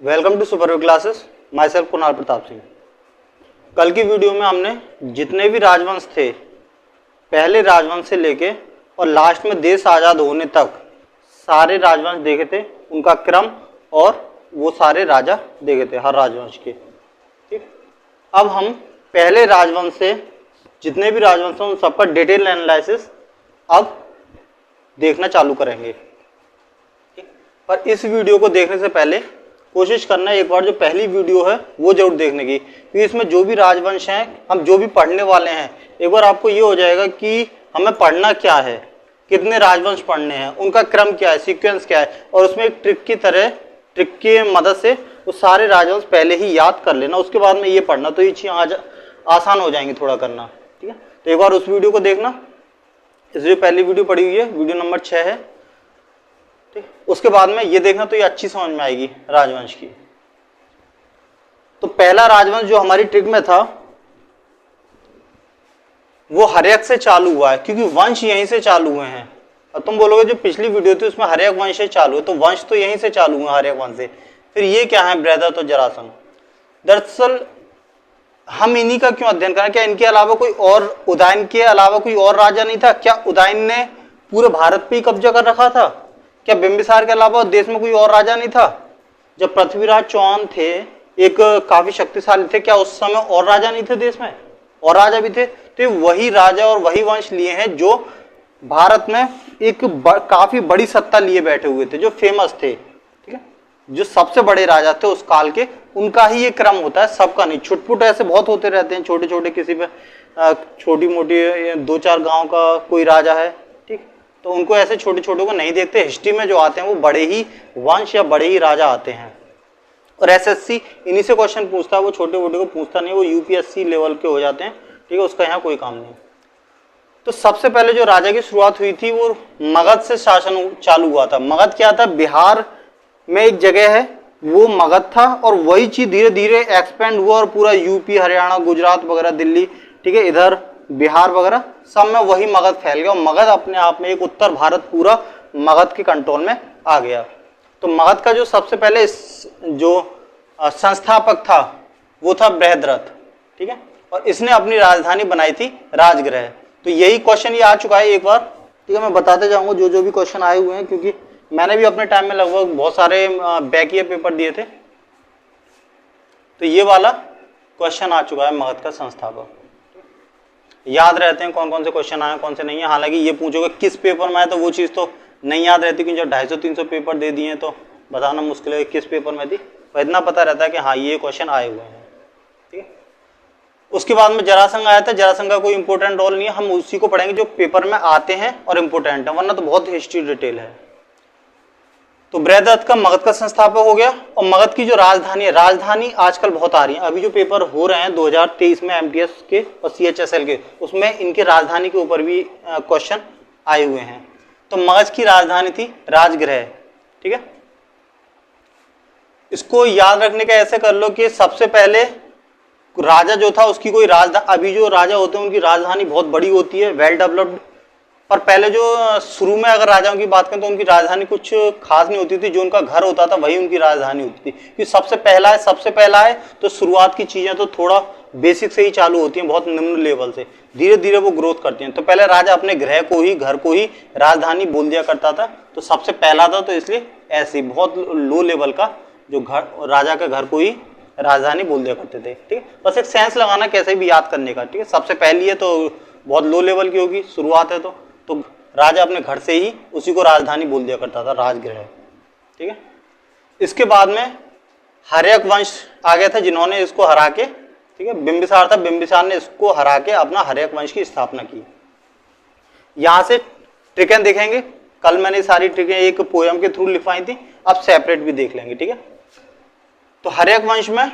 Welcome to super classes. Myself Kunal Pratap Singh. कल की video में हमने जितने भी राजवंश थे, पहले राजवंश से लेके और लास्ट में देश आज़ाद होने तक सारे राजवंश देखे थे, उनका क्रम और वो सारे राजा देखे थे हर राजवंश के। ठीक, अब हम पहले राजवंश से जितने भी राजवंश हैं उन सबका डिटेल एनालिसिस अब देखना चालू करेंगे। पर इस वीडियो को देखने से पहले कोशिश करना है एक बार जो पहली वीडियो है वो जरूर देखने की, क्योंकि इसमें जो भी राजवंश हैं, हम जो भी पढ़ने वाले हैं, एक बार आपको ये हो जाएगा कि हमें पढ़ना क्या है, कितने राजवंश पढ़ने हैं, उनका क्रम क्या है, सीक्वेंस क्या है, और उसमें एक ट्रिक की मदद से वो सारे राजवंश पहले ही याद कर लेना, उसके बाद में ये पढ़ना, तो ये चीज़ आज आसान हो जाएंगी थोड़ा करना। ठीक है, तो एक बार उस वीडियो को देखना। इसलिए पहली वीडियो पड़ी हुई है, वीडियो नंबर 6 है। उसके बाद में ये देखना तो ये अच्छी समझ में आएगी राजवंश की। तो पहला राजवंश जो हमारी ट्रिक में था वो हर्यक से चालू हुआ है, क्योंकि वंश यहीं से चालू हुए हैं। और तुम बोलोगे जो पिछली वीडियो थी उसमें हर्यक वंश से चालू है, तो वंश तो यहीं से चालू हुआ हर्यक वंश से। फिर ये क्या है बृहद्रथ और जरासंध? दरअसल हम इन्हीं का क्यों अध्ययन करें? क्या इनके अलावा कोई और, उदयन के अलावा कोई और राजा नहीं था? क्या उदयन ने पूरे भारत पे ही कब्जा कर रखा था? क्या बिंबिसार के अलावा देश में कोई और राजा नहीं था? जब पृथ्वीराज चौहान थे, एक काफी शक्तिशाली थे, क्या उस समय और राजा नहीं थे देश में? और राजा भी थे। तो वही राजा और वही वंश लिए हैं जो भारत में एक काफी बड़ी सत्ता लिए बैठे हुए थे, जो फेमस थे। ठीक है, जो सबसे बड़े राजा थे उस काल के, उनका ही ये क्रम होता है, सबका नहीं। छुटपुट ऐसे बहुत होते रहते हैं, छोटे छोटे, किसी पे छोटी मोटी 2-4 गांव का कोई राजा है, ठीक, तो उनको ऐसे छोटे छोटे को नहीं देखते। हिस्ट्री में जो आते हैं वो बड़े ही वंश या बड़े ही राजा आते हैं, और एसएससी इन्हीं से क्वेश्चन पूछता है, वो छोटे मोटे को पूछता नहीं, वो यूपीएससी लेवल के हो जाते हैं। ठीक है, उसका यहाँ कोई काम नहीं। तो सबसे पहले जो राजा की शुरुआत हुई थी वो मगध से शासन चालू हुआ था। मगध क्या था? बिहार में एक जगह है, वो मगध था, और वही चीज धीरे धीरे एक्सपेंड हुआ और पूरा यूपी, हरियाणा, गुजरात वगैरह, दिल्ली, ठीक है, इधर बिहार वगैरह सब में वही मगध फैल गया, और मगध अपने आप में एक उत्तर भारत पूरा मगध के कंट्रोल में आ गया। तो मगध का जो सबसे पहले जो संस्थापक था वो था बृहद्रथ। ठीक है, और इसने अपनी राजधानी बनाई थी राजगृह। तो यही क्वेश्चन ये आ चुका है एक बार। ठीक है, मैं बताते जाऊंगा जो जो भी क्वेश्चन आए हुए हैं, क्योंकि मैंने भी अपने टाइम में लगभग बहुत सारे बैकिया पेपर दिए थे। तो ये वाला क्वेश्चन आ चुका है, मगध का संस्थापक। याद रहते हैं कौन कौन से क्वेश्चन आए, कौन से नहीं है। हालांकि ये पूछोगे किस पेपर में आए, तो वो चीज़ तो नहीं याद रहती, क्योंकि जब 250-300 पेपर दे दिए तो बताना मुश्किल है किस पेपर में थी। तो इतना पता रहता है कि हाँ ये क्वेश्चन आए हुए हैं। ठीक है, उसके बाद में जरासंध आया था। जरासंध का कोई इंपॉर्टेंट रोल नहीं है, हम उसी को पढ़ेंगे जो पेपर में आते हैं और इम्पोर्टेंट है, वरना तो बहुत हिस्ट्री डिटेल है। तो बृहद्रथ का मगध का संस्थापक हो गया। और मगध की जो राजधानी है, राजधानी आजकल बहुत आ रही है, अभी जो पेपर हो रहे हैं 2023 में एमटीएस के और सीएचएसएल के, उसमें इनके राजधानी के ऊपर भी क्वेश्चन आए हुए हैं। तो मगध की राजधानी थी राजगृह। ठीक है, इसको याद रखने का ऐसे कर लो कि सबसे पहले राजा जो था उसकी कोई राजधानी, अभी जो राजा होते हैं उनकी राजधानी बहुत बड़ी होती है, वेल डेवलप्ड। पर पहले जो शुरू में अगर राजाओं की बात करें तो उनकी राजधानी कुछ खास नहीं होती थी, जो उनका घर होता था वही उनकी राजधानी होती थी। क्योंकि सबसे पहला है तो शुरुआत की चीजें तो थोड़ा बेसिक से ही चालू होती हैं, बहुत निम्न लेवल से, धीरे धीरे वो ग्रोथ करती हैं। तो पहले राजा अपने घर को ही राजधानी बोल दिया करता था, तो सबसे पहला था, तो इसलिए ऐसे बहुत लो लेवल का जो घर, राजा के घर को ही राजधानी बोल दिया करते थे। ठीक है, बस एक सेंस लगाना कैसे भी याद करने का। ठीक है, सबसे पहली है तो बहुत लो लेवल की होगी, शुरुआत है तो राजा अपने घर से ही उसी को राजधानी बोल दिया करता था, राजगृह। ठीक है, इसके बाद में हर्यक वंश आ गया था, जिन्होंने इसको हरा के, ठीक है, बिंबिसार था, बिंबिसार ने इसको हरा के अपना हर्यक वंश की स्थापना की। यहां से ट्रिकें देखेंगे, कल मैंने सारी ट्रिकें एक पोयम के थ्रू लिखवाई थी, अब सेपरेट भी देख लेंगे। ठीक है, तो हर्यक वंश में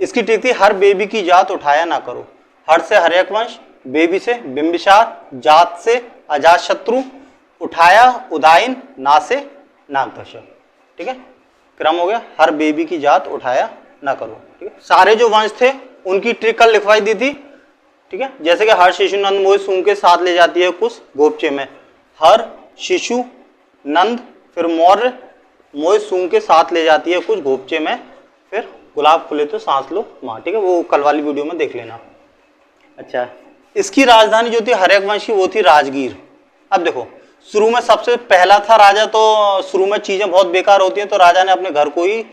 इसकी ट्रिक थी, हर बेबी की जात उठाया ना करो। हर से हर्यक वंश, बेबी से बिंबिसार, जात से अजातशत्रु, उठाया उदयन, ना से नागदशक। ठीक है, क्रम हो गया, हर बेबी की जात उठाया ना करो। ठीक है, सारे जो वंश थे उनकी ट्रिक कल लिखवाई दी थी। ठीक है, जैसे कि हर शिशु नंद मोहि सूंघ के साथ ले जाती है कुश गोपचे में, हर शिशु नंद, फिर मौर्य, मोए सूंघ के साथ ले जाती है कुछ घोपचे में, फिर गुलाब खुले तो सांस लो माँ, ठीक है, वो कल वाली वीडियो में देख लेना। अच्छा, इसकी राजधानी जो थी हर्यक वंश की वो थी राजगीर। अब देखो, शुरू में सबसे पहला था राजा, तो शुरू में चीजें बहुत बेकार होती हैं, तो राजा ने अपने घर को ही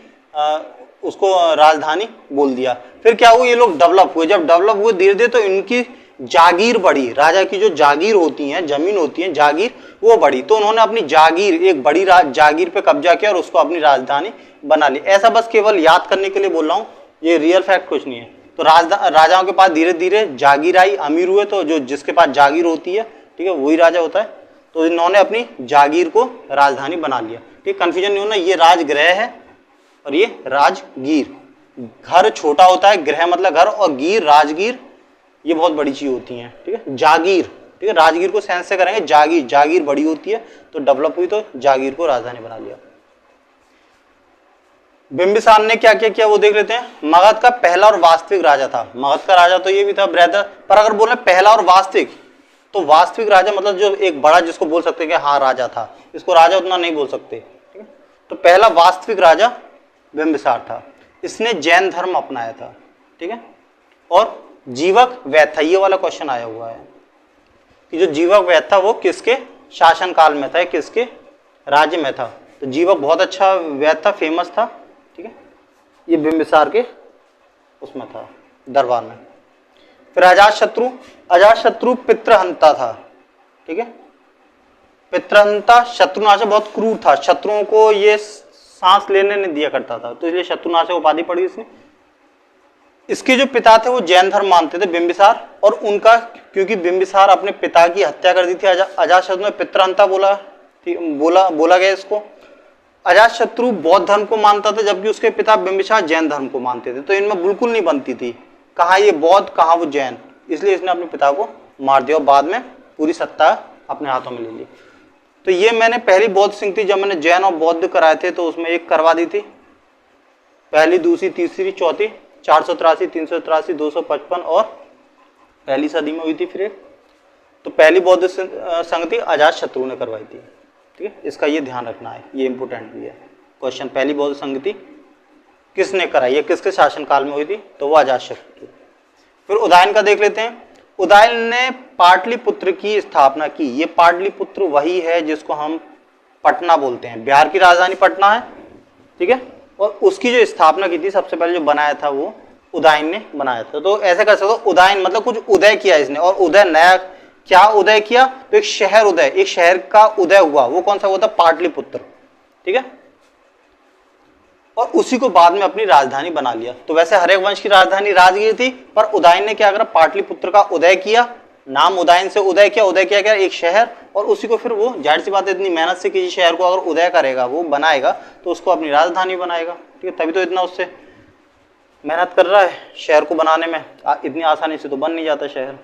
उसको राजधानी बोल दिया। फिर क्या हुआ, ये लोग डेवलप हुए, जब डेवलप हुए धीरे धीरे तो इनकी जागीर बढ़ी, राजा की जो जागीर होती है, जमीन होती है जागीर, वो बढ़ी, तो उन्होंने अपनी जागीर, एक बड़ी जागीर पे कब्जा किया और उसको अपनी राजधानी बना ली। ऐसा बस केवल याद करने के लिए बोल रहा हूँ, ये रियल फैक्ट कुछ नहीं है। तो राजाओं के पास धीरे धीरे जागीर आई, अमीर हुए, तो जो जिसके पास जागीर होती है, ठीक है, वही राजा होता है। तो इन्होंने अपनी जागीर को राजधानी बना लिया, ठीक, कंफ्यूजन नहीं होना, ये राजगृह है और ये राजगीर। घर छोटा होता है, गृह मतलब घर, और गिर, राजगीर, ये बहुत बड़ी चीज होती है, ठीक है। जागीर, ठीक है, राजगीर को सेंस से करेंगे, जागीर, जागीर बड़ी होती है, तो डेवलप हुई, तो जागीर को राजधानी बना लिया। बिंबिसार ने क्या क्या किया वो देख लेते हैं। मगध का पहला और वास्तविक राजा था। मगध का राजा तो ये भी था बृहद, पर अगर बोले पहला और वास्तविक, तो वास्तविक राजा मतलब जो एक बड़ा, जिसको बोल सकते हैं कि हाँ राजा था, इसको राजा उतना नहीं बोल सकते, ठीक है। तो पहला वास्तविक राजा बिंबिसार था। इसने जैन धर्म अपनाया था, ठीक है, और जीवक वैद था। ये वाला क्वेश्चन आया हुआ है कि जो जीवक वैद था वो किसके शासन काल में था, किसके राज्य में था। तो जीवक बहुत अच्छा वैद था, फेमस था, ठीक है, ये बिंबिसार के उसमें था, दरबार में। फिर अजातशत्रु, अजातशत्रु पितृहंता था, ठीक है, पितृहंता, शत्रुनाशक, बहुत क्रूर था, शत्रुओं को ये सांस लेने नहीं दिया करता था, तो इसलिए शत्रुनाशक उपाधि पड़ी इसने। इसके जो पिता थे वो जैन धर्म मानते थे, बिंबिसार, और उनका, क्योंकि बिंबिसार अपने पिता की हत्या कर दी थी, अजातशत्रु ने पितृहंता बोला गया इसको। अजातशत्रु बौद्ध धर्म को मानता था, जबकि उसके पिता बिंबिसार जैन धर्म को मानते थे, तो इनमें बिल्कुल नहीं बनती थी, कहाँ ये बौद्ध कहाँ वो जैन, इसलिए इसने अपने पिता को मार दिया और बाद में पूरी सत्ता अपने हाथों में ले ली। तो ये मैंने पहली बौद्ध सिंह थी, जब मैंने जैन और बौद्ध कराए थे तो उसमें एक करवा दी थी, पहली, दूसरी, तीसरी, चौथी, 483, 383, 255 और पहली सदी में हुई थी फिर एक। तो पहली बौद्ध संघ थी, अजातशत्रु ने करवाई थी, ठीक है, इसका ये ध्यान रखना है, ये इंपोर्टेंट भी है क्वेश्चन। पहली बौद्ध संघ थी, किसने कराई है, किसके शासनकाल में हुई थी, तो वो अजातशत्रु। फिर उदयन का देख लेते हैं। उदयन ने पाटलिपुत्र की स्थापना की। ये पाटलिपुत्र वही है जिसको हम पटना बोलते हैं, बिहार की राजधानी पटना है, ठीक है, और उसकी जो स्थापना की थी, सबसे पहले जो बनाया था वो उदयन ने बनाया था। तो ऐसे कर सकते हो, उदयन मतलब कुछ उदय किया इसने, और उदय नया, क्या उदय किया, तो एक शहर उदय, एक शहर का उदय हुआ, वो कौन सा हुआ था, पाटलिपुत्र, ठीक है, और उसी को बाद में अपनी राजधानी बना लिया। तो वैसे हर्यक वंश की राजधानी राजगीर थी, पर उदयन ने क्या करा, पाटलिपुत्र का उदय किया, नाम उदयन से उदय किया क्या, एक शहर, और उसी को फिर वो, जाहिर सी बात है, इतनी मेहनत से किसी शहर को अगर उदय करेगा, वो बनाएगा, तो उसको अपनी राजधानी बनाएगा, ठीक है, तभी तो इतना उससे मेहनत कर रहा है शहर को बनाने में, इतनी आसानी से तो बन नहीं जाता शहर,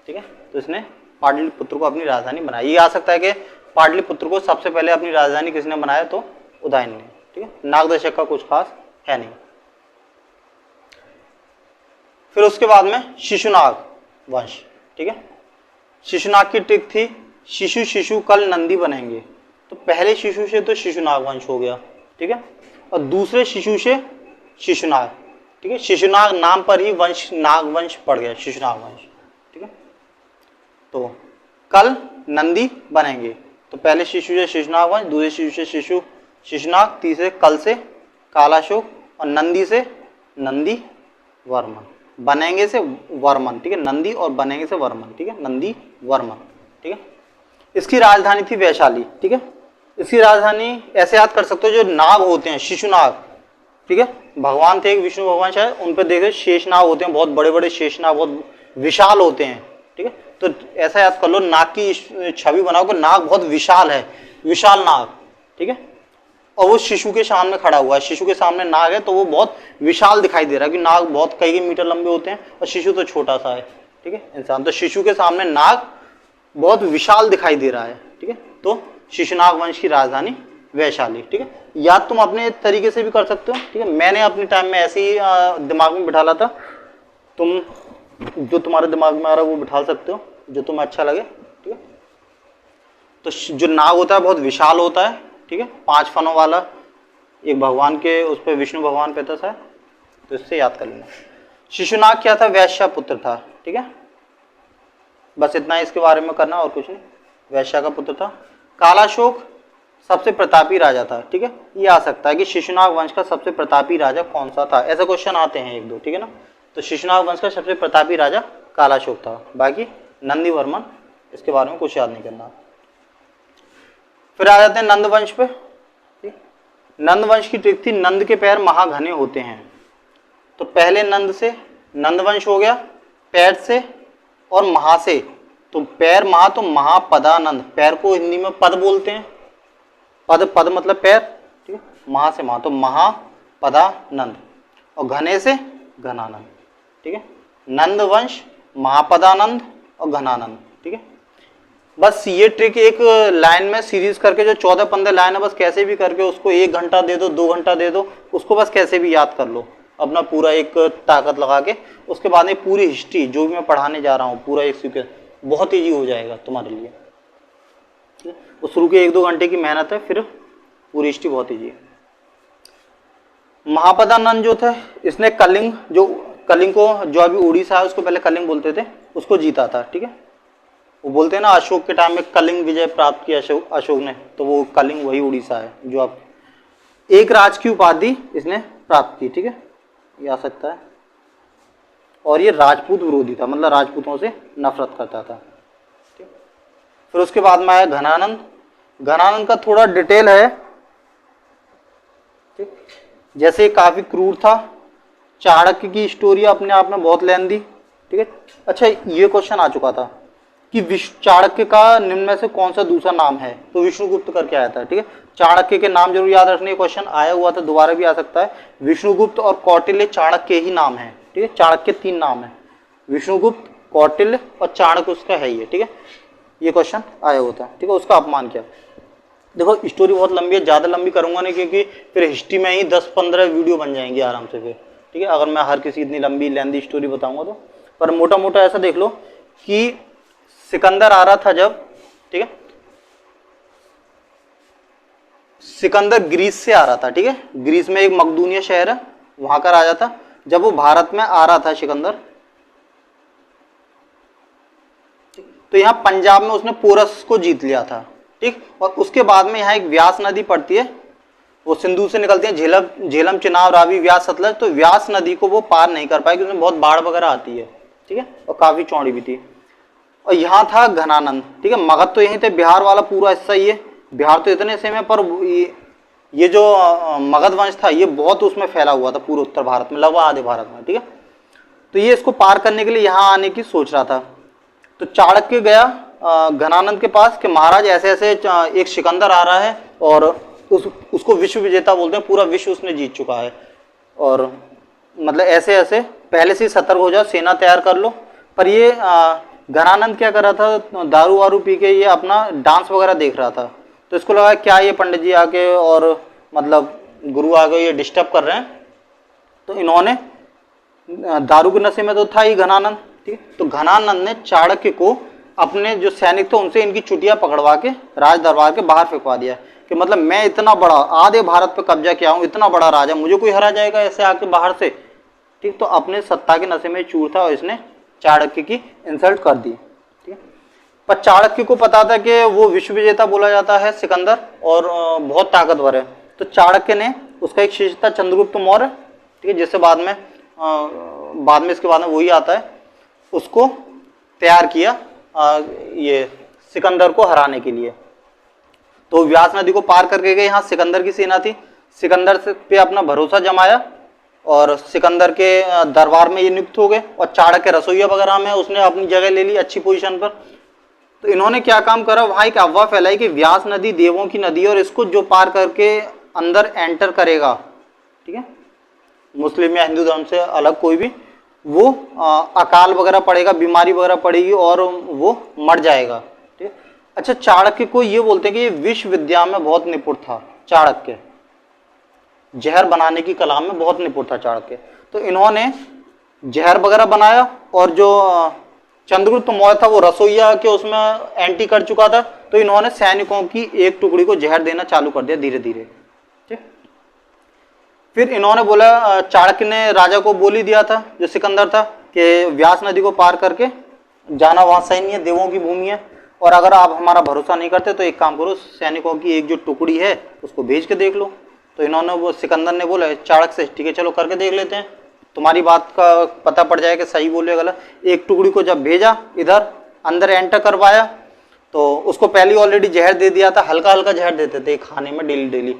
ठीक है। तो इसने पाटलिपुत्र को अपनी राजधानी बनाई। ये आ सकता है कि पाटलिपुत्र को सबसे पहले अपनी राजधानी किसने बनाया, तो उदयन ने, ठीक है। नागदशक का कुछ खास है नहीं। फिर उसके बाद में शिशुनाग वंश, ठीक है, शिशुनाग की ट्रिक थी, शिशु कल नंदी बनेंगे, तो पहले शिशु से तो शिशुनाग वंश हो गया, ठीक है, और दूसरे शिशु से शिशुनाग, ठीक है, शिशुनाग नाम पर ही वंश, नाग वंश पड़ गया, शिशुनाग वंश, ठीक है। तो कल नंदी बनेंगे, तो पहले शिशु से शिशुनाग वंश, दूसरे शिशु से शिशुनाग, तीसरे कल से कालाशोक, और नंदी से नंदी वर्मन, बनेंगे से वर्मन, ठीक है, नंदी और बनेंगे से वर्मन, ठीक है, नंदी वर्मन, ठीक है। इसकी राजधानी थी वैशाली, ठीक है। इसकी राजधानी ऐसे याद कर सकते हो, जो नाग होते हैं शिशुनाग, ठीक है, भगवान थे एक विष्णु भगवान शायद, उन पे देखो शेषनाग होते हैं, बहुत बड़े बड़े शेषनाग, बहुत विशाल होते हैं, ठीक है। तो ऐसा याद कर लो, नाग की छवि बनाओ कि नाग बहुत विशाल है, विशाल नाग, ठीक है, और वो शिशु के सामने खड़ा हुआ है, शिशु के सामने नाग है, तो वो बहुत विशाल दिखाई दे रहा है, कि नाग बहुत कई मीटर लंबे होते हैं और शिशु तो छोटा सा है, ठीक है, इंसान। तो शिशु के सामने नाग बहुत विशाल दिखाई दे रहा है, ठीक है। तो शिशुनाग वंश की राजधानी वैशाली, ठीक है। याद तुम अपने तरीके से भी कर सकते हो, ठीक है, मैंने अपने टाइम में ऐसे ही दिमाग में बिठा था, तुम जो तुम्हारे दिमाग में आ रहा है वो बिठा सकते हो, जो तुम्हें अच्छा लगे, ठीक है। तो जो नाग होता है बहुत विशाल होता है, ठीक है, 5 फनों वाला, एक भगवान के उस पर विष्णु भगवान पे था शायद, तो इससे याद कर लेना। शिशुनाग क्या था? वैश्य पुत्र था, ठीक है, बस इतना इसके बारे में करना और कुछ नहीं, वैश्य का पुत्र था। कालाशोक सबसे प्रतापी राजा था, ठीक है, ये आ सकता है कि शिशुनाग वंश का सबसे प्रतापी राजा कौन सा था, ऐसे क्वेश्चन आते हैं एक दो, ठीक है ना। तो शिशुनाग वंश का सबसे प्रतापी राजा कालाशोक था। बाकी नंदीवर्मन, इसके बारे में कुछ याद नहीं करना। फिर आ जाते हैं नंद वंश पे। नंद वंश की ट्रिक थी, नंद के पैर महाघने होते हैं। तो पहले नंद से नंद वंश हो गया, पैर से और महा से, तो पैर महा, तो महापदानंद, पैर को हिंदी में पद बोलते हैं, पद, पद मतलब पैर, ठीक है, महा से महा, तो महापदानंद, और घने से घनानंद, ठीक है, नंद वंश, महापदानंद और घनानंद, ठीक है। बस ये ट्रिक एक लाइन में सीरीज करके, जो 14-15 लाइन है, बस कैसे भी करके उसको 1 घंटा दे दो, 2 घंटा दे दो, उसको बस कैसे भी याद कर लो अपना पूरा एक ताकत लगा के। उसके बाद में पूरी हिस्ट्री जो भी मैं पढ़ाने जा रहा हूँ पूरा एक सीक्वेंस बहुत ईजी हो जाएगा तुम्हारे लिए, ठीक है। वो शुरू के 1-2 घंटे की मेहनत है, फिर पूरी हिस्ट्री बहुत ईजी है। महापदानंद जो था, इसने कलिंग, जो कलिंग को, जो अभी उड़ीसा है उसको पहले कलिंग बोलते थे, उसको जीता था, ठीक है। वो बोलते हैं ना अशोक के टाइम में कलिंग विजय प्राप्त किया अशोक ने, तो वो कलिंग वही उड़ीसा है जो आप, एक राज की उपाधि इसने प्राप्त की, ठीक है, ये आ सकता है। और ये राजपूत विरोधी था, मतलब राजपूतों से नफरत करता था, ठीक। फिर उसके बाद में आया घनानंद। घनानंद का थोड़ा डिटेल है, ठीक, जैसे काफी क्रूर था, चाणक्य की स्टोरी अपने आप में बहुत लेंदी, ठीक है। अच्छा, ये क्वेश्चन आ चुका था कि चाणक्य का निम्न में से कौन सा दूसरा नाम है, तो विष्णुगुप्त करके आया था, ठीक है। चाणक्य के नाम जरूर याद रखने, क्वेश्चन आया हुआ था, दोबारा भी आ सकता है। विष्णुगुप्त और कौटिल्य चाणक्य ही नाम है, ठीक है, चाणक्य 3 नाम है, विष्णुगुप्त, कौटिल्य और चाणक्य उसका है ये, ठीक है। ये क्वेश्चन आया हुआ था, ठीक है, उसका अपमान किया। देखो स्टोरी बहुत लंबी है, ज्यादा लंबी करूंगा नहीं, क्योंकि फिर हिस्ट्री में ही 10-15 वीडियो बन जाएंगी आराम से फिर, ठीक है, अगर मैं हर किसी इतनी लंबी लेंदी स्टोरी बताऊंगा तो। पर मोटा मोटा ऐसा देख लो कि सिकंदर आ रहा था जब, ठीक है, सिकंदर ग्रीस से आ रहा था, ठीक है, ग्रीस में एक मकदूनिया शहर है, वहां का राजा था। जब वो भारत में आ रहा था सिकंदर, तो यहाँ पंजाब में उसने पोरस को जीत लिया था, ठीक। और उसके बाद में यहाँ एक व्यास नदी पड़ती है, वो सिंधु से निकलती है, झेलम, चिनाब, रावी, व्यास, सतलज। तो व्यास नदी को वो पार नहीं कर पाए क्योंकि उसमें बहुत बाढ़ वगैरह आती है, ठीक है, और काफी चौड़ी भी थी। और यहाँ था घनानंद, ठीक है, मगध तो यहीं थे, बिहार वाला पूरा हिस्सा ही है, बिहार तो इतने से में, पर ये जो मगध वंश था ये बहुत उसमें फैला हुआ था पूरे उत्तर भारत में, लगभग आधे भारत में, ठीक है। तो ये इसको पार करने के लिए यहाँ आने की सोच रहा था। तो चाणक्य गया घनानंद के पास कि महाराज ऐसे ऐसे एक सिकंदर आ रहा है और उसको विश्व विजेता बोलते हैं, पूरा विश्व उसने जीत चुका है, और मतलब ऐसे ऐसे पहले से सतर्क हो जाओ, सेना तैयार कर लो। पर ये घनानंद क्या कर रहा था, दारू वारू पी के ये अपना डांस वगैरह देख रहा था। तो इसको लगा क्या ये पंडित जी आके और मतलब गुरु आके ये डिस्टर्ब कर रहे हैं। तो इन्होंने, दारू के नशे में तो था ही घनानंद, ठीक, तो घनानंद ने चाणक्य को अपने जो सैनिक थे उनसे इनकी चुटियां पकड़वा के राज दरबार के बाहर फेंकवा दिया कि मतलब मैं इतना बड़ा, आधे भारत पे कब्जा किया हूँ, इतना बड़ा राजा, मुझे कोई हरा जाएगा ऐसे आके बाहर से, ठीक। तो अपने सत्ता के नशे में चूर था और इसने चाणक्य की इंसल्ट कर दी, ठीक है। पर चाणक्य को पता था कि वो विश्व विजेता बोला जाता है सिकंदर और बहुत ताकतवर है। तो चाणक्य ने, उसका एक शिष्य था चंद्रगुप्त मौर्य, ठीक है, जिससे बाद में इसके बाद में वही आता है, उसको तैयार किया ये सिकंदर को हराने के लिए। तो व्यास नदी को पार करके गए, यहाँ सिकंदर की सेना थी, सिकंदर पे अपना भरोसा जमाया और सिकंदर के दरबार में ये नियुक्त हो गए। और चाणक्य रसोइया वगैरह में उसने अपनी जगह ले ली अच्छी पोजीशन पर। तो इन्होंने क्या काम करा, वहां एक अफवाह फैलाई कि व्यास नदी देवों की नदी और इसको जो पार करके अंदर एंटर करेगा, ठीक है, मुस्लिम या हिंदू धर्म से अलग कोई भी, वो अकाल वगैरह पड़ेगा, बीमारी वगैरह पड़ेगी और वो मर जाएगा, ठीक है। अच्छा, चाणक्य को ये बोलते हैं कि ये विश्व विद्या में बहुत निपुण था चाणक्य, जहर बनाने की कला में बहुत निपुण था चाणक्य। तो इन्होंने जहर वगैरह बनाया और जो चंद्रगुप्त मौर्य था वो रसोइया के उसमें एंटी कर चुका था। तो इन्होंने सैनिकों की एक टुकड़ी को जहर देना चालू कर दिया धीरे धीरे, ठीक। फिर इन्होंने बोला, चाणक्य ने राजा को बोल ही दिया था जो सिकंदर था कि व्यास नदी को पार करके जाना, वहां सही नहीं है, देवों की भूमि है, और अगर आप हमारा भरोसा नहीं करते तो एक काम करो, सैनिकों की एक जो टुकड़ी है उसको भेज के देख लो। तो इन्होंने, वो सिकंदर ने बोला चाणक्य से, ठीक है चलो करके देख लेते हैं, तुम्हारी बात का पता पड़ जाएगा सही बोल रहे गलत। एक टुकड़ी को जब भेजा, इधर अंदर एंटर करवाया, तो उसको पहले ऑलरेडी जहर दे दिया था, हल्का हल्का जहर देते थे खाने में डेली डेली।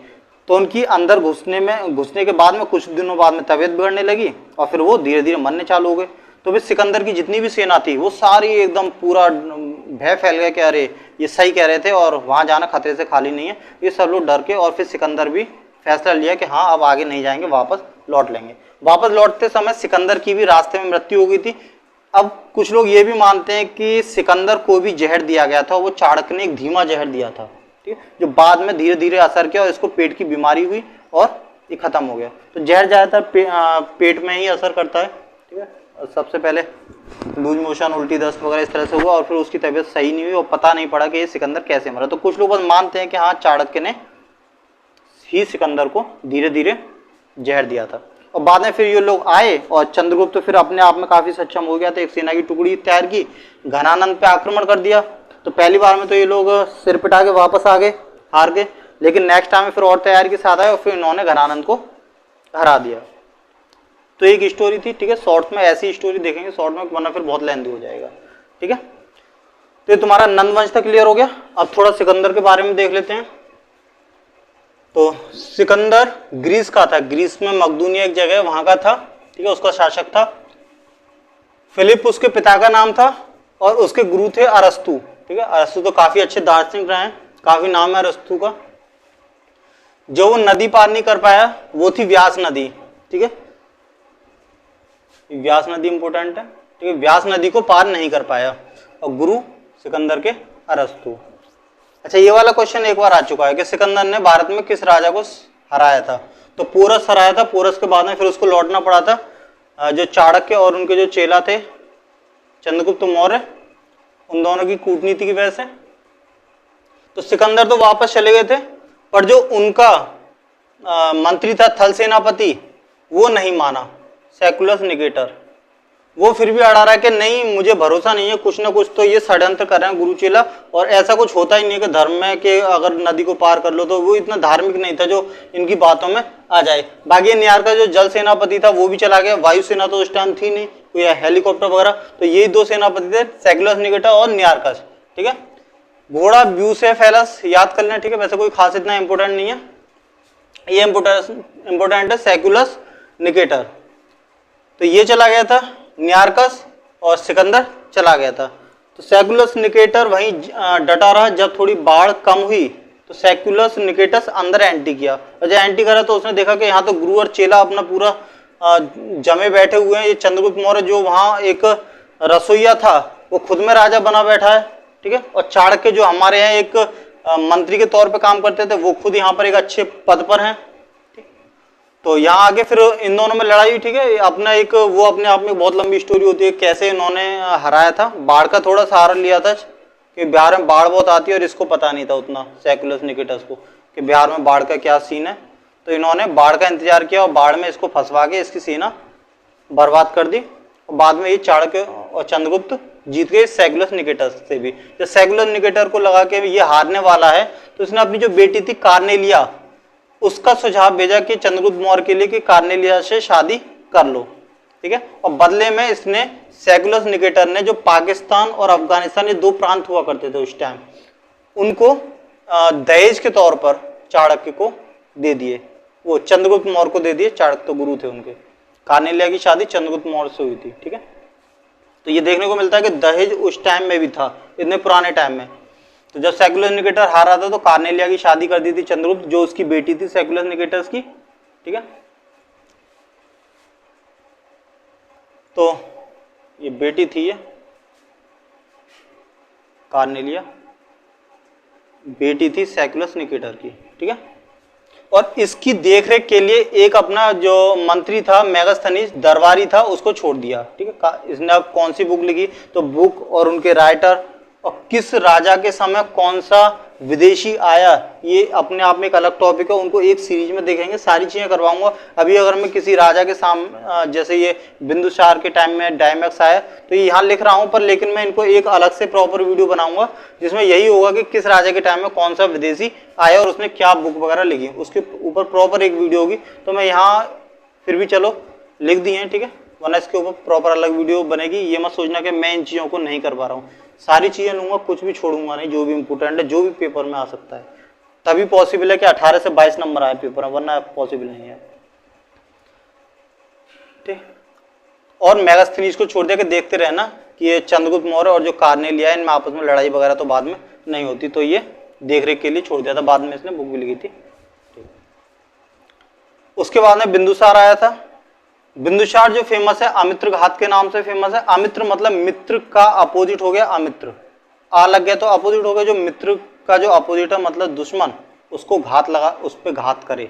तो उनकी अंदर घुसने के बाद में कुछ दिनों बाद में तबीयत बिगड़ने लगी और फिर वो धीरे धीरे मरने चालू हो गए। तो फिर सिकंदर की जितनी भी सेना थी वो सारी एकदम पूरा भय फैल गया कि अरे ये सही कह रहे थे और वहां जाना खतरे से खाली नहीं है। ये सब लोग डर के, और फिर सिकंदर भी फैसला लिया कि हाँ अब आगे नहीं जाएंगे, वापस लौट लेंगे। वापस लौटते समय सिकंदर की भी रास्ते में मृत्यु हो गई थी। अब कुछ लोग ये भी मानते हैं कि सिकंदर को भी जहर दिया गया था, वो चाणक्य ने एक धीमा जहर दिया था, ठीक है, जो बाद में धीरे धीरे असर किया और इसको पेट की बीमारी हुई और ये खत्म हो गया। तो जहर ज्यादातर पेट में ही असर करता है, ठीक है। सबसे पहले लूज मोशन, उल्टी, दस्त वगैरह इस तरह से हुआ और फिर उसकी तबीयत सही नहीं हुई और पता नहीं पड़ा कि ये सिकंदर कैसे मरा। तो कुछ लोग बस मानते हैं कि हाँ चाणक्य ने ही सिकंदर को धीरे धीरे जहर दिया था। और बाद में फिर ये लोग आए और चंद्रगुप्त तो फिर अपने आप में काफी सक्षम हो गया था, एक सेना की टुकड़ी तैयार की, घनानंद पे आक्रमण कर दिया। तो पहली बार में तो ये लोग सिर पिटा के वापस आ गए हार गए, लेकिन नेक्स्ट टाइम में फिर और तैयारी के साथ आए और फिर इन्होंने घनानंद को हरा दिया। तो एक स्टोरी थी, ठीक है। शॉर्ट में ऐसी स्टोरी देखेंगे शॉर्ट में, वरना फिर बहुत लेंथी हो जाएगा, ठीक है। तो ये तुम्हारा नंद वंश तक क्लियर हो गया। अब थोड़ा सिकंदर के बारे में देख लेते हैं। तो सिकंदर ग्रीस का था, ग्रीस में मकदूनिया एक जगह वहां का था, ठीक है। उसका शासक था फिलिप, उसके पिता का नाम था, और उसके गुरु थे अरस्तु, ठीक है। अरस्तु तो काफी अच्छे दार्शनिक रहे हैं, काफी नाम है अरस्तु का। जो वो नदी पार नहीं कर पाया वो थी व्यास नदी, ठीक है। व्यास नदी इंपोर्टेंट है, ठीक है। व्यास नदी को पार नहीं कर पाया और गुरु सिकंदर के अरस्तु। अच्छा, ये वाला क्वेश्चन एक बार आ चुका है कि सिकंदर ने भारत में किस राजा को हराया था। तो पोरस हराया था, पोरस के बाद में फिर उसको लौटना पड़ा था। जो चाणक्य और उनके जो चेला थे चंद्रगुप्त मौर्य, उन दोनों की कूटनीति की वजह से तो सिकंदर तो वापस चले गए थे, पर जो उनका मंत्री था थल सेनापति वो नहीं माना, सेकुलस निकेटर, वो फिर भी अड़ा रहा है कि नहीं मुझे भरोसा नहीं है, कुछ ना कुछ तो ये षड्यंत्र कर रहे हैं गुरुचेला, और ऐसा कुछ होता ही नहीं कि धर्म में कि अगर नदी को पार कर लो। तो वो इतना धार्मिक नहीं था जो इनकी बातों में आ जाए। बाकी न्यार का जो जल सेनापति था वो भी चला गया, वायु सेना तो उस टाइम थी नहीं कोई हेलीकॉप्टर वगैरह, तो यही दो सेनापति थे, सेकुलस निकेटर और न्यारकस, ठीक है। घोड़ा ब्यूसेफेलस याद कर लें, ठीक है। वैसे कोई खास इतना इंपोर्टेंट नहीं है, ये इंपोर्टेंट है सेकुलस निकेटर। तो ये चला गया था न्यारकस और सिकंदर चला गया था। तो सेकुलस निकेटर वहीं डटा रहा। जब थोड़ी बाढ़ कम हुई तो सेकुलस निकेटस अंदर एंट्री किया, और जब एंट्री करा तो उसने देखा कि यहाँ तो गुरु और चेला अपना पूरा जमे बैठे हुए हैं। ये चंद्रगुप्त मौर्य जो वहाँ एक रसोईया था वो खुद में राजा बना बैठा है, ठीक है। और चाणक्य जो हमारे यहाँ एक मंत्री के तौर पे काम करते थे वो खुद यहाँ पर एक अच्छे पद पर हैं। तो यहाँ आगे फिर इन दोनों में लड़ाई हुई, ठीक है। अपना एक वो अपने आप में बहुत लंबी स्टोरी होती है कैसे इन्होंने हराया था। बाढ़ का थोड़ा सहारा लिया था कि बिहार में बाढ़ बहुत आती है और इसको पता नहीं था उतना सेकुलस निकेटस को कि बिहार में बाढ़ का क्या सीन है। तो इन्होंने बाढ़ का इंतजार किया और बाढ़ में इसको फंसवा के इसकी सेना बर्बाद कर दी। और बाद में ये चाणक्य और चंद्रगुप्त जीत गए सेकुलस निकेटस से भी। जब सेकुलस निकेटर को लगा कि ये हारने वाला है तो उसने अपनी जो बेटी थी कार्नेलिया, उसका सुझाव भेजा कि चंद्रगुप्त मौर्य के लिए कि कार्नेलिया से शादी कर लो, ठीक है। और बदले में इसने सेकुलस निकेटर ने जो पाकिस्तान और अफगानिस्तान, ये दो प्रांत हुआ करते थे उस टाइम, उनको दहेज के तौर पर चाणक्य को दे दिए। वो चंद्रगुप्त मौर्य को दे दिए, चाणक्य तो गुरु थे उनके। कार्नेलिया की शादी चंद्रगुप्त मौर्य से हुई थी, ठीक है। तो ये देखने को मिलता है कि दहेज उस टाइम में भी था, इतने पुराने टाइम में। तो जब सेकुलस निकेटर हार रहा था तो कार्नेलिया की शादी कर दी थी चंद्रगुप्त, जो उसकी बेटी थी सेकुलस निकेटर्स की, ठीक है। तो ये बेटी थी, ये कार्नेलिया बेटी थी सेकुलस निकेटर की, ठीक है। और इसकी देखरेख के लिए एक अपना जो मंत्री था मेगास्थनीज दरबारी था उसको छोड़ दिया, ठीक है। इसने अब कौन सी बुक लिखी, तो बुक और उनके राइटर और किस राजा के समय कौन सा विदेशी आया, ये अपने आप में एक अलग टॉपिक है, उनको एक सीरीज में देखेंगे, सारी चीजें करवाऊंगा। अभी अगर मैं किसी राजा के सामने, जैसे ये बिंदुसार के टाइम में डायमैक्स आया, तो ये यहाँ लिख रहा हूँ, पर लेकिन मैं इनको एक अलग से प्रॉपर वीडियो बनाऊंगा जिसमें यही होगा कि किस राजा के टाइम में कौन सा विदेशी आया और उसने क्या बुक वगैरह लिखी, उसके ऊपर प्रॉपर एक वीडियो होगी। तो मैं यहाँ फिर भी चलो लिख दिए हैं, ठीक है, वरना इसके ऊपर प्रॉपर अलग वीडियो बनेगी। ये मत सोचना कि मैं इन चीज़ों को नहीं कर पा रहा हूँ, सारी चीज़ें लूंगा, कुछ भी छोड़ूंगा नहीं, जो भी इंपोर्टेंट है, जो भी पेपर में आ सकता है। तभी पॉसिबल है कि 18 से 22 नंबर आए पेपर में, वरना पॉसिबल नहीं है, ठीक। और मेगास्थनीज को छोड़ दे के देखते रहना कि ये चंद्रगुप्त मौर्य और जो कार्नेलिया है, इनमें आपस में लड़ाई वगैरह तो बाद में नहीं होती, तो ये देख रेख के लिए छोड़ दिया था, बाद में इसने बुक भी लिखी थी। उसके बाद में बिंदुसार आया था। बिंदुसार जो फेमस है अमित्र घात के नाम से फेमस है। अमित्र मतलब मित्र का अपोजिट हो गया अमित्र, आ लग गया तो अपोजिट हो गया, जो मित्र का जो अपोजिट है मतलब दुश्मन, उसको घात लगा, उस पर घात करे,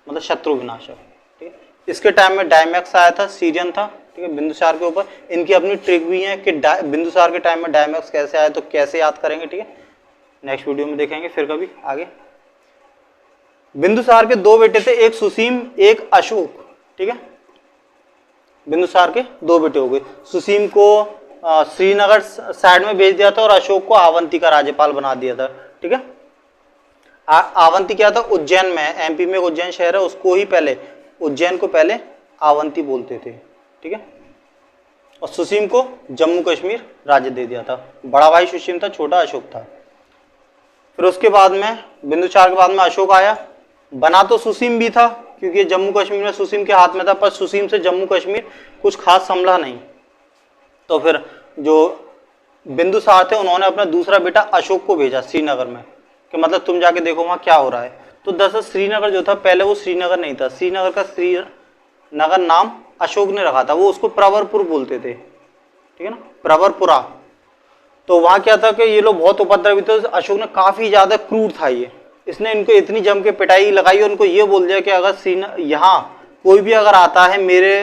मतलब शत्रु विनाशक, ठीक है। इसके टाइम में डायमैक्स आया था, सीरियन था, ठीक है, बिंदुसार के ऊपर। इनकी अपनी ट्रिक भी है कि बिंदुसार के टाइम में डायमैक्स कैसे आया, तो कैसे याद करेंगे, ठीक है, नेक्स्ट वीडियो में देखेंगे फिर कभी आगे। बिंदुसार के दो बेटे थे, एक सुसीम एक अशोक, ठीक है, बिंदुसार के दो बेटे हो गए। सुसीम को श्रीनगर साइड में भेज दिया था और अशोक को अवंती का राज्यपाल बना दिया था, ठीक है। अवंती क्या था, उज्जैन में, एमपी में उज्जैन शहर है, उसको ही पहले, उज्जैन को पहले अवंती बोलते थे, ठीक है। और सुसीम को जम्मू कश्मीर राज्य दे दिया था। बड़ा भाई सुसीम था, छोटा अशोक था। फिर उसके बाद में बिंदुसार के बाद में अशोक आया। बना तो सुसीम भी था क्योंकि जम्मू कश्मीर में सुसीम के हाथ में था, पर सुसीम से जम्मू कश्मीर कुछ खास संभला नहीं। तो फिर जो बिंदुसार थे उन्होंने अपना दूसरा बेटा अशोक को भेजा श्रीनगर में, कि मतलब तुम जाके देखो वहाँ क्या हो रहा है। तो दरअसल श्रीनगर जो था पहले वो श्रीनगर नहीं था, श्रीनगर का श्रीनगर नाम अशोक ने रखा था, वो उसको प्रवरपुर बोलते थे, ठीक है ना, प्रवरपुरा। तो वहाँ क्या था कि ये लोग बहुत उपद्रवी थे, अशोक ने काफ़ी ज़्यादा क्रूर था ये, इसने इनको इतनी जम के पिटाई लगाई और उनको ये बोल दिया कि अगर यहाँ कोई भी अगर आता है मेरे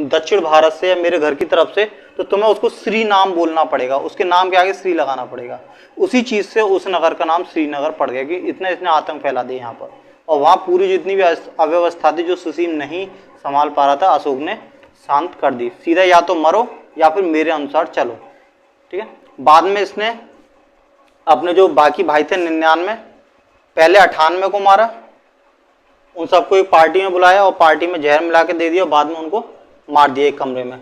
दक्षिण भारत से या मेरे घर की तरफ से, तो तुम्हें उसको श्री नाम बोलना पड़ेगा, उसके नाम के आगे श्री लगाना पड़ेगा। उसी चीज़ से उस नगर का नाम श्रीनगर पड़ गया कि इतना इसने आतंक फैला दिया यहाँ पर। और वहाँ पूरी जितनी भी अव्यवस्था थी जो सुसीम नहीं संभाल पा रहा था, अशोक ने शांत कर दी, सीधा या तो मरो या फिर मेरे अनुसार चलो, ठीक है। बाद में इसने अपने जो बाकी भाई थे 99, पहले 98 को मारा, उन सबको एक पार्टी में बुलाया और पार्टी में जहर मिला के दे दिया, बाद में उनको मार दिया एक कमरे में।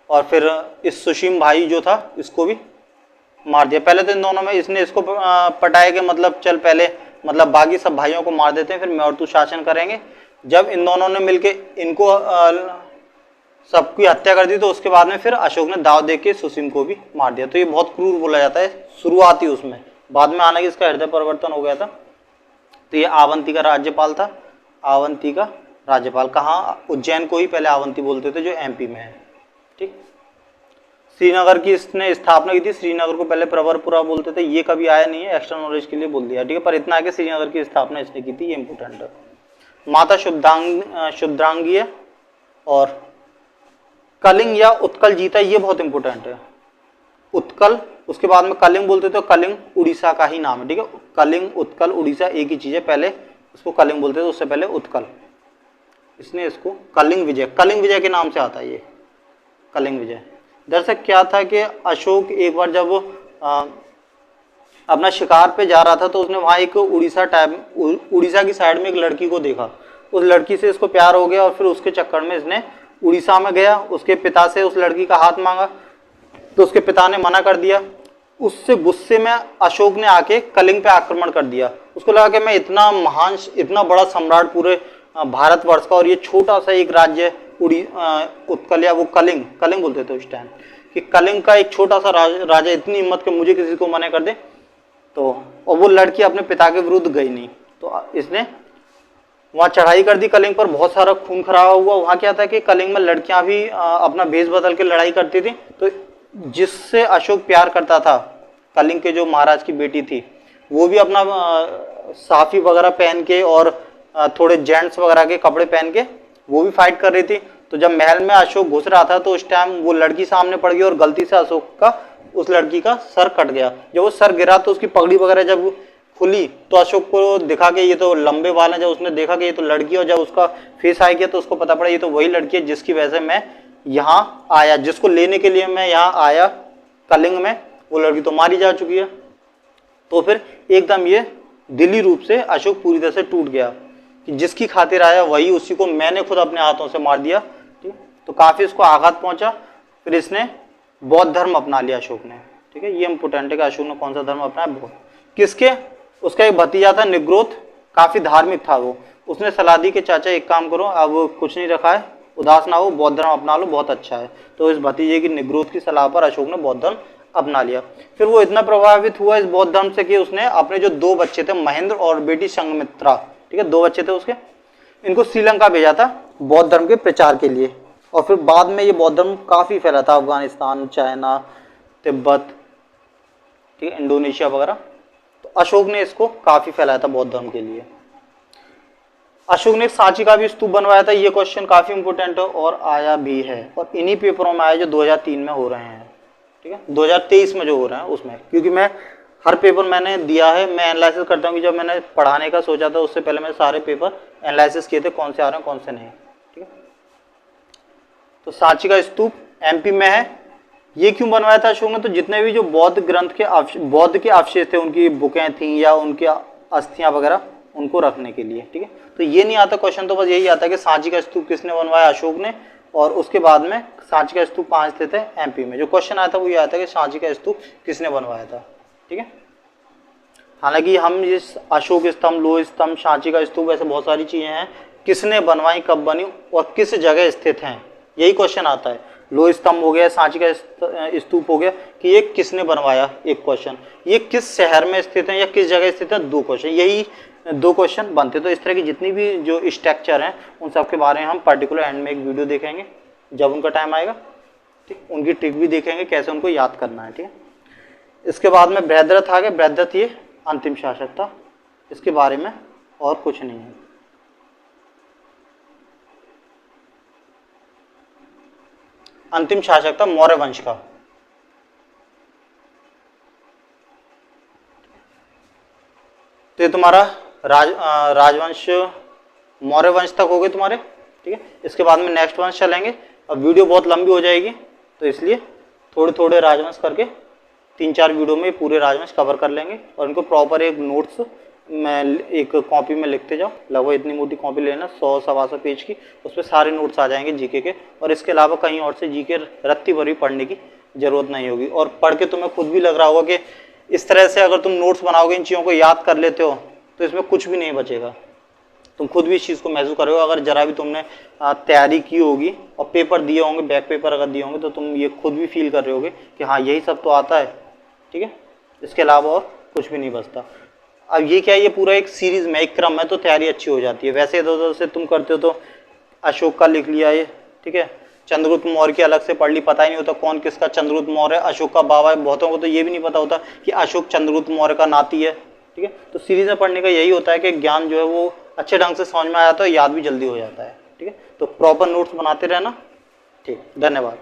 और फिर इस सुसीम भाई जो था इसको भी मार दिया। पहले तो इन दोनों में इसने इसको पटाया कि मतलब चल पहले मतलब बाकी सब भाइयों को मार देते हैं, फिर मैं और तू शासन करेंगे। जब इन दोनों ने मिलके इनको सबकी हत्या कर दी, तो उसके बाद में फिर अशोक ने दाव दे के सुसीम को भी मार दिया। तो ये बहुत क्रूर बोला जाता है शुरुआती उसमें, बाद में आना कि इसका हृदय परिवर्तन हो गया था। तो ये अवंती का राज्यपाल था, अवंती का राज्यपाल। कहाँ, उज्जैन को ही पहले अवंती बोलते थे जो एमपी में है, ठीक। श्रीनगर की इसने स्थापना की थी, श्रीनगर को पहले प्रवरपुरा बोलते थे, ये कभी आया नहीं है, एक्स्ट्रा नॉलेज के लिए बोल दिया, ठीक है। पर इतना है कि श्रीनगर की स्थापना इसने की थी, ये इंपोर्टेंट है। माता शुद्धांगी है और कलिंग या उत्कल जीता, ये बहुत इंपॉर्टेंट है। उत्कल, उसके बाद में कलिंग बोलते थे, कलिंग उड़ीसा का ही नाम है, ठीक है। कलिंग उत्कल उड़ीसा एक ही चीज है, पहले उसको कलिंग बोलते थे, उससे पहले उत्कल। इसने इसको कलिंग विजय के नाम से आता है ये, कलिंग विजय। दरअसल क्या था कि अशोक एक बार जब अपना शिकार पे जा रहा था, तो उसने वहाँ एक उड़ीसा की साइड में एक लड़की को देखा, उस लड़की से इसको प्यार हो गया और फिर उसके चक्कर में इसने उड़ीसा में गया, उसके पिता से उस लड़की का हाथ मांगा, तो उसके पिता ने मना कर दिया। उससे गुस्से में अशोक ने आके कलिंग पे आक्रमण कर दिया। उसको लगा कि मैं इतना महान, इतना बड़ा सम्राट पूरे भारतवर्ष का, और ये छोटा सा एक राज्य उत्कल या वो कलिंग बोलते थे उस टाइम, कि कलिंग का एक छोटा सा राजा इतनी हिम्मत कि मुझे किसी को मना कर दे। तो और वो लड़की अपने पिता के विरुद्ध गई नहीं, तो इसने वहाँ चढ़ाई कर दी कलिंग पर, बहुत सारा खून खराबा हुआ। वहाँ क्या था कि कलिंग में लड़कियां भी अपना भेष बदल के लड़ाई करती थी, तो जिससे अशोक प्यार करता था, कलिंग के जो महाराज की बेटी थी, वो भी अपना साफी वगैरह पहन के और थोड़े जेंट्स वगैरह के कपड़े पहन के वो भी फाइट कर रही थी। तो जब महल में अशोक घुस रहा था, तो उस टाइम वो लड़की सामने पड़ गई और गलती से अशोक का उस लड़की का सर कट गया। जब वो सर गिरा तो उसकी पगड़ी वगैरह जब खुली तो अशोक को दिखा के ये तो लंबे बाल हैं, जब उसने देखा कि ये तो लड़की है, और जब उसका फेस आ गया तो उसको पता पड़ा ये तो वही लड़की है जिसकी वजह से मैं यहाँ आया, जिसको लेने के लिए मैं यहाँ आया कलिंग में, वो लड़की तो मारी जा चुकी है। तो फिर एकदम ये दिली रूप से अशोक पूरी तरह से टूट गया कि जिसकी खातिर आया वही, उसी को मैंने खुद अपने हाथों से मार दिया। ठीक, तो काफी इसको आघात पहुंचा। फिर इसने बौद्ध धर्म अपना लिया अशोक ने। ठीक है, ये इम्पोर्टेंट है कि अशोक ने कौन सा धर्म अपनाया, बौद्ध। किसके, उसका एक भतीजा था निग्रोध, काफी धार्मिक था वो, उसने सलाह दी कि चाचा एक काम करो, अब कुछ नहीं रखा है, उदास ना हो, बौद्ध धर्म अपना लो, बहुत अच्छा है। तो इस भतीजे की निग्रोध की सलाह पर अशोक ने बौद्ध धर्म अपना लिया। फिर वो इतना प्रभावित हुआ इस बौद्ध धर्म से कि उसने अपने जो 2 बच्चे थे, महेंद्र और बेटी संघमित्रा, ठीक है 2 बच्चे थे उसके, इनको श्रीलंका भेजा था बौद्ध धर्म के प्रचार के लिए। और फिर बाद में ये बौद्ध धर्म काफी फैला था, अफगानिस्तान, चाइना, तिब्बत, ठीक है, इंडोनेशिया वगैरह। तो अशोक ने इसको काफी फैलाया था बौद्ध धर्म के लिए। अशोक ने एक सांची का भी स्तूप बनवाया था, ये क्वेश्चन काफी इंपोर्टेंट है और आया भी है, और इन्हीं पेपरों में आया जो 2003 में हो रहे हैं। ठीक है, 2023 में जो हो रहा है उसमें, क्योंकि मैं हर पेपर मैंने दिया है, मैं एनालिसिस करता हूँ कि जब मैंने पढ़ाने का सोचा था उससे पहले मैं सारे पेपर एनालिसिस किए थे, कौन से आ रहे हैं कौन से नहीं। ठीक है, तो सांची का स्तूप एमपी में है। ये क्यों बनवाया था अशोक ने, तो जितने भी जो बौद्ध ग्रंथ के बौद्ध के अवशेष थे, उनकी बुकें थी या उनकी अस्थियां वगैरह, उनको रखने के लिए। ठीक है, तो ये नहीं आता क्वेश्चन, तो बस यही आता है कि सांची का स्तूप किसने बनवाया, अशोक ने। और उसके बाद में सांची का स्तूप 5 स्थित है एमपी में। जो क्वेश्चन आया था वो ये आया था कि सांची का स्तूप किसने बनवाया था। ठीक है, हालांकि हम इस अशोक स्तंभ, लोह स्तंभ, सांची का स्तूप, ऐसे बहुत सारी चीजें हैं, किसने बनवाई, कब बनी और किस जगह स्थित हैं, यही क्वेश्चन आता है। लोह स्तंभ हो गया, सांची का स्तूप हो गया, कि ये किसने बनवाया एक क्वेश्चन, ये किस शहर में स्थित है या किस जगह स्थित है 2 क्वेश्चन, यही 2 क्वेश्चन बनते। तो इस तरह की जितनी भी जो स्ट्रक्चर हैं उन सब के बारे में हम पर्टिकुलर एंड में एक वीडियो देखेंगे जब उनका टाइम आएगा। ठीक, उनकी ट्रिक भी देखेंगे कैसे उनको याद करना है। ठीक है, इसके बाद में बृहद्रथ आ गए। बृहद्रथ ये अंतिम शासक था, इसके बारे में और कुछ नहीं है। अंतिम शासक था मौर्य वंश का। तो ये तुम्हारा राजवंश मौर्य वंश तक हो गए तुम्हारे। ठीक है, इसके बाद में नेक्स्ट वंश चलेंगे। अब वीडियो बहुत लंबी हो जाएगी, तो इसलिए थोड़े थोड़े राजवंश करके 3-4 वीडियो में पूरे राजवंश कवर कर लेंगे। और इनको प्रॉपर एक नोट्स में एक कॉपी में लिखते जाओ, लगभग इतनी मोटी कॉपी लेना 100-125 पेज की, उस पर सारे नोट्स आ जाएंगे जीके के। और इसके अलावा कहीं और से जीके रत्ती भर भी पढ़ने की जरूरत नहीं होगी। और पढ़ के तुम्हें खुद भी लग रहा होगा कि इस तरह से अगर तुम नोट्स बनाओगे, इन चीज़ों को याद कर लेते हो, तो इसमें कुछ भी नहीं बचेगा। तुम खुद भी इस चीज़ को महसूस करोगे अगर जरा भी तुमने तैयारी की होगी और पेपर दिए होंगे, बैक पेपर अगर दिए होंगे, तो तुम ये खुद भी फील कर रहे होगे कि हाँ यही सब तो आता है। ठीक है, इसके अलावा और कुछ भी नहीं बचता। अब ये क्या है, ये पूरा एक सीरीज में एक क्रम है, तो तैयारी अच्छी हो जाती है। वैसे इधर से तुम करते हो तो अशोक का लिख लिया ये, ठीक है, चंद्रगुप्त मौर्य की अलग से पढ़ ली, पता ही नहीं होता कौन किसका चंद्रगुप्त मौर्य है, अशोक का बाबा है। बहुतों को तो ये भी नहीं पता होता कि अशोक चंद्रगुप्त मौर्य का नाती है। ठीक है, तो सीरीज में पढ़ने का यही होता है कि ज्ञान जो है वो अच्छे ढंग से समझ में आ जाता है, याद भी जल्दी हो जाता है। ठीक है, तो प्रॉपर नोट्स बनाते रहना। ठीक, धन्यवाद।